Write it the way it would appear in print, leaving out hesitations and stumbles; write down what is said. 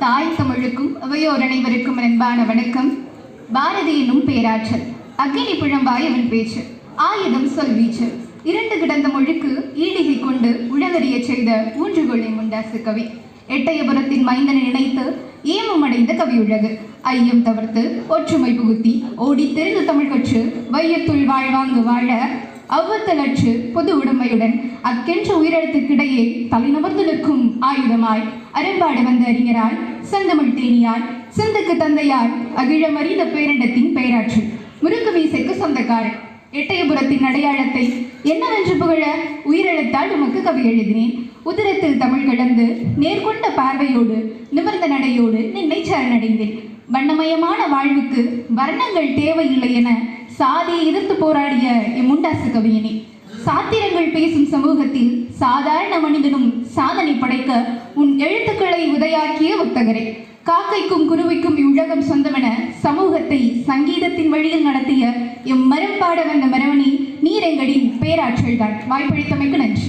தாய் தமிழுக்கும் அவையோர் அனைவருக்கும் அன்பான வணக்கம். பாரதி என்னும் பேராற்றல், அக்னி பிழம்பாய் அவன் பேச்சு, ஆயுதம் சொல்வீச்சு, இரண்டு கிடந்த மொழிக்கு ஈடிகை கொண்டு உலகறிய செய்த ஊன்றுகொள்ளை முண்டாசு கவி. எட்டயபுரத்தின் மைந்தனை நினைத்து ஏமம் அடைந்த கவியுலகு, ஐயம் தவிர்த்து ஒற்றுமை புகுத்தி ஓடி தெரிந்து தமிழ் கற்று வையத்துள் வாழ்வாங்கு வாழ அவ்வத்தலற்று பொது உடைமையுடன் அக்கென்ற உயிரிழத்துக்கிடையே தலைநமர்ந்து நிற்கும் ஆயுதமாய் அரும்பாட வந்த அறிஞராய் செந்தமிழ் தேனியாய் சிந்துக்கு தந்தையாய் அகிழம் அறிந்த பேரண்டத்தின் பெயராற்று முறுக்கு மீசைக்கு சொந்தக்காரன். எட்டயபுரத்தின் அடையாளத்தை என்னவென்று புகழ உயிரிழத்தால் உமக்கு கவி எழுதினேன். உதிரத்தில் தமிழ் கலந்து நேர்கொண்ட பார்வையோடு நிமிர்ந்த நடையோடு நின்னை சரணடைந்தேன். வண்ணமயமான வாழ்வுக்கு வர்ணங்கள் தேவையில்லை என சாதியை எதிர்த்து போராடிய முண்டாசு கவியனே. சாத்திரங்கள் பேசும் சமூகத்தில் சாதாரண மனிதனும் சாதனை படைக்க உன் எழுத்துக்களை உதயாக்கிய புத்தகரே. காக்கைக்கும் குருவிக்கும் இவ்வுலகம் சொந்தமென சமூகத்தை சங்கீதத்தின் வழியில் நடத்திய மரம் பாட வந்த மரவணி நீரெங்கடின் பேராற்றல் தான். வாய்ப்பளித்தமைக்கு நன்றி.